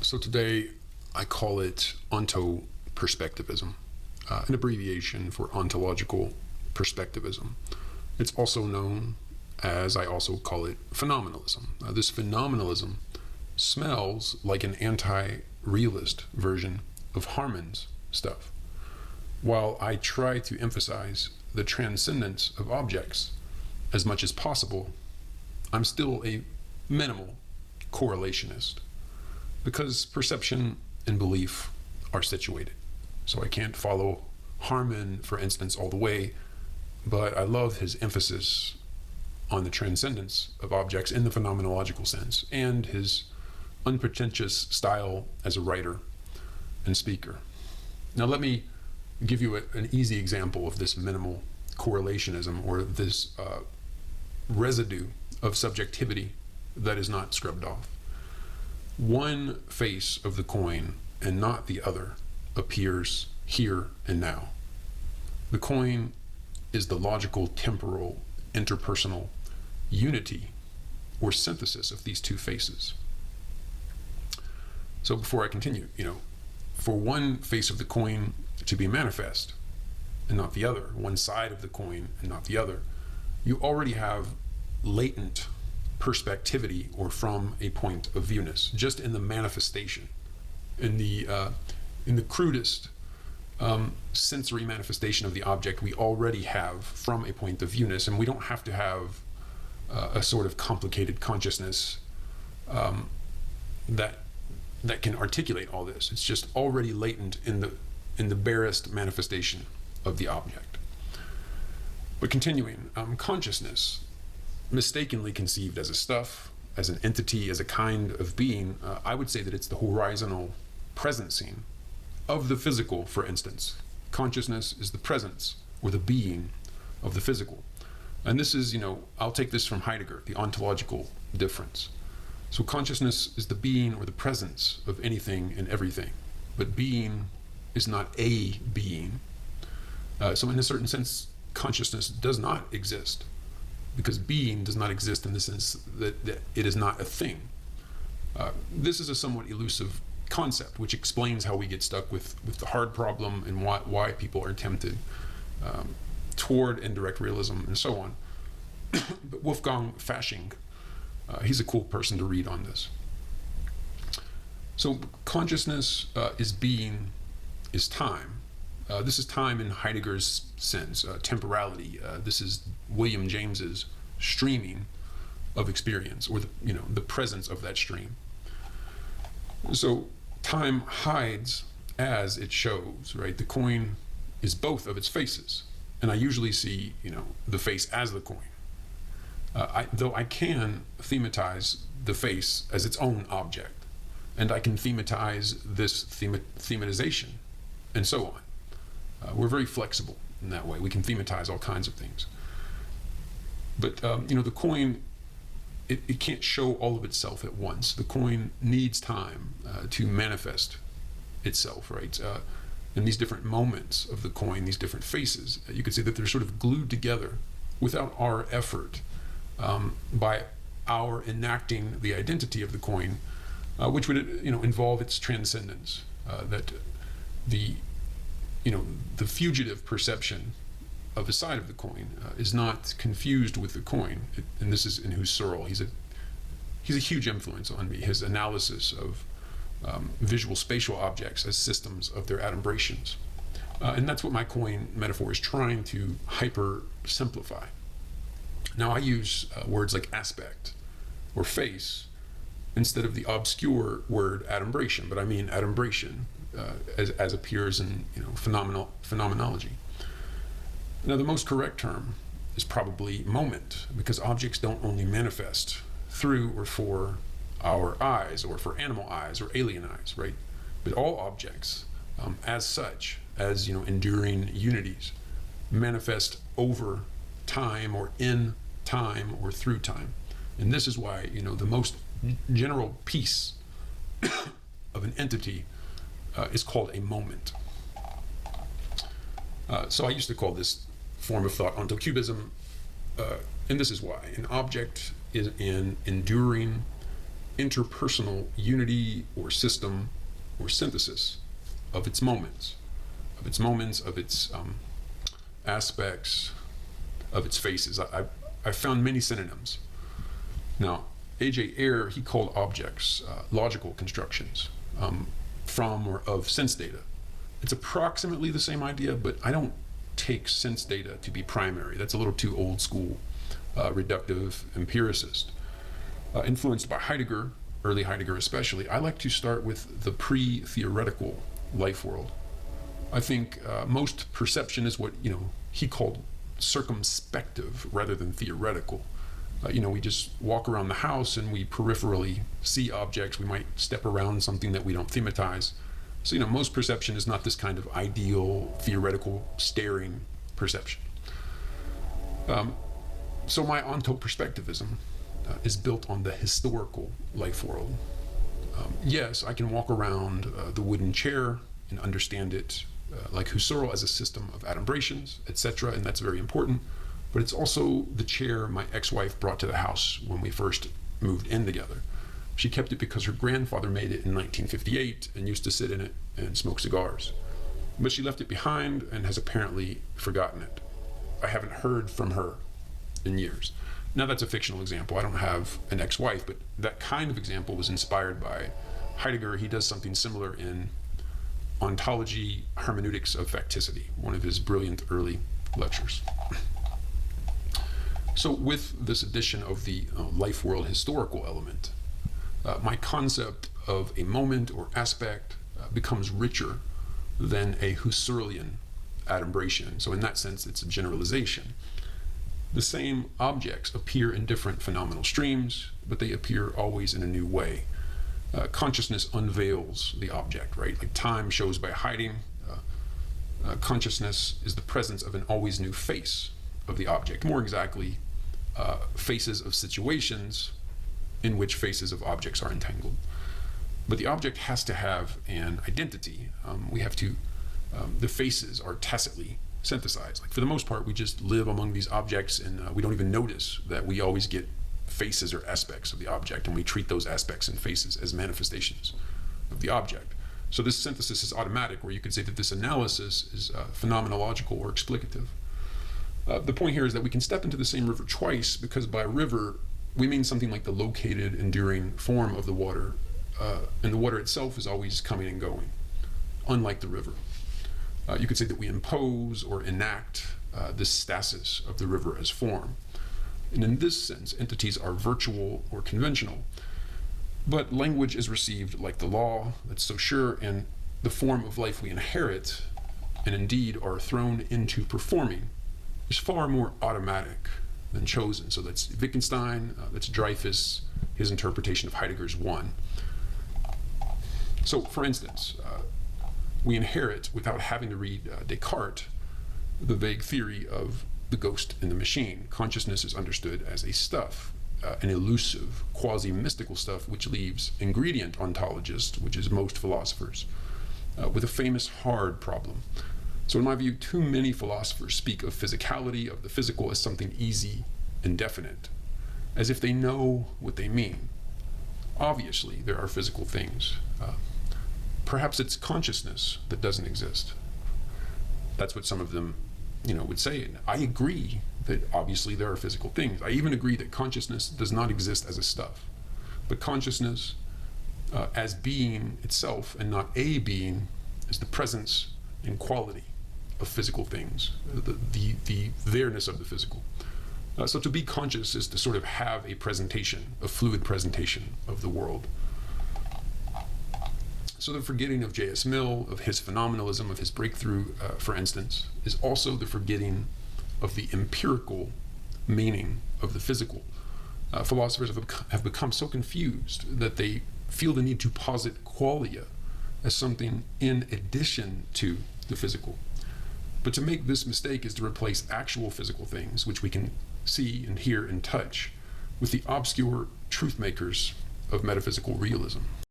So today I call it ontoperspectivism, an abbreviation for ontological perspectivism. It's also known as, I also call it, phenomenalism. This phenomenalism smells like an anti-realist version of Harman's stuff. While I try to emphasize the transcendence of objects as much as possible, I'm still a minimal correlationist, because perception and belief are situated. So I can't follow Harman, for instance, all the way, but I love his emphasis on the transcendence of objects in the phenomenological sense, and his unpretentious style as a writer and speaker. Now let me give you an easy example of this minimal correlationism, or this residue of subjectivity that is not scrubbed off. One face of the coin and not the other appears here and now. The coin is the logical, temporal, interpersonal unity or synthesis of these two faces. So before I continue, for one face of the coin to be manifest and not the other, one side of the coin and not the other, you already have latent perspectivity, or from a point of viewness, just in the manifestation, in the crudest sensory manifestation of the object. We already have from a point of viewness, and we don't have to have a sort of complicated consciousness that can articulate all this. It's just already latent in the barest manifestation of the object. But continuing, consciousness, mistakenly conceived as a stuff, as an entity, as a kind of being, I would say that it's the horizontal presencing of the physical, for instance. Consciousness is the presence or the being of the physical. And this is, I'll take this from Heidegger, the ontological difference. So consciousness is the being or the presence of anything and everything, but being is not a being. So in a certain sense, consciousness does not exist, because being does not exist in the sense that it is not a thing. This is a somewhat elusive concept, which explains how we get stuck with the hard problem, and why people are tempted toward indirect realism and so on. But Wolfgang Fasching, he's a cool person to read on this. So consciousness is being, is time. This is time in Heidegger's sense, temporality. This is William James's streaming of experience, or the presence of that stream. So time hides as it shows, right? The coin is both of its faces, and I usually see the face as the coin. Though I can thematize the face as its own object, and I can thematize this thematization, and so on. We're very flexible in that way. We can thematize all kinds of things. But the coin, it can't show all of itself at once. The coin needs time to manifest itself, right? In these different moments of the coin, these different faces, you could say that they're sort of glued together without our effort, by our enacting the identity of the coin, which would involve its transcendence, that the fugitive perception of the side of the coin is not confused with the coin. And this is in Husserl. He's a huge influence on me. His analysis of visual spatial objects as systems of their adumbrations. And that's what my coin metaphor is trying to hyper simplify. Now I use words like aspect or face instead of the obscure word adumbration, but I mean adumbration as appears in phenomenology. Now the most correct term is probably moment, because objects don't only manifest through or for our eyes, or for animal eyes or alien eyes, right? But all objects, as such, as enduring unities, manifest over time, or in time, or through time. And this is why the most general piece of an entity is called a moment. So I used to call this form of thought ontocubism, and this is why. An object is an enduring, interpersonal unity or system or synthesis of its moments, of its aspects, of its faces. I found many synonyms. Now, A.J. Ayer, he called objects logical constructions from or of sense data. It's approximately the same idea, but I don't take sense data to be primary. That's a little too old school, reductive empiricist. Influenced by Heidegger, early Heidegger especially, I like to start with the pre-theoretical life world. I think most perception is what he called circumspective rather than theoretical. We just walk around the house and we peripherally see objects. We might step around something that we don't thematize. So, most perception is not this kind of ideal, theoretical, staring perception. So my ontoperspectivism is built on the historical life world. Yes, I can walk around the wooden chair and understand it like Husserl as a system of adumbrations, etc., and that's very important. But it's also the chair my ex-wife brought to the house when we first moved in together. She kept it because her grandfather made it in 1958 and used to sit in it and smoke cigars. But she left it behind and has apparently forgotten it. I haven't heard from her in years. Now that's a fictional example. I don't have an ex-wife, but that kind of example was inspired by Heidegger. He does something similar in Ontology, Hermeneutics of Facticity, one of his brilliant early lectures. So with this addition of the life world historical element, my concept of a moment or aspect becomes richer than a Husserlian adumbration. So in that sense, it's a generalization. The same objects appear in different phenomenal streams, but they appear always in a new way. Consciousness unveils the object, right? Like time shows by hiding. Consciousness is the presence of an always new face of the object. More exactly, faces of situations in which faces of objects are entangled. But the object has to have an identity. The faces are tacitly synthesized. Like for the most part, we just live among these objects and we don't even notice that we always get faces or aspects of the object, and we treat those aspects and faces as manifestations of the object. So this synthesis is automatic, where you could say that this analysis is phenomenological or explicative. The point here is that we can step into the same river twice, because by river, we mean something like the located, enduring form of the water, and the water itself is always coming and going, unlike the river. You could say that we impose or enact this stasis of the river as form. And in this sense, entities are virtual or conventional. But language is received like the law, that's so sure, and the form of life we inherit, and indeed are thrown into performing, is far more automatic than chosen. So that's Wittgenstein, that's Dreyfus, his interpretation of Heidegger's one. So for instance, we inherit, without having to read Descartes, the vague theory of the ghost in the machine. Consciousness is understood as a stuff, an elusive, quasi-mystical stuff, which leaves ingredient ontologists, which is most philosophers, with a famous hard problem. So in my view, too many philosophers speak of physicality, of the physical, as something easy and definite, as if they know what they mean. Obviously, there are physical things. Perhaps it's consciousness that doesn't exist. That's what some of them would say. And I agree that obviously there are physical things. I even agree that consciousness does not exist as a stuff. But consciousness as being itself and not a being is the presence and quality of physical things, the there-ness of the physical. So to be conscious is to sort of have a presentation, a fluid presentation of the world. So the forgetting of J.S. Mill, of his phenomenalism, of his breakthrough, for instance, is also the forgetting of the empirical meaning of the physical. Philosophers have become so confused that they feel the need to posit qualia as something in addition to the physical. But to make this mistake is to replace actual physical things, which we can see and hear and touch, with the obscure truth makers of metaphysical realism.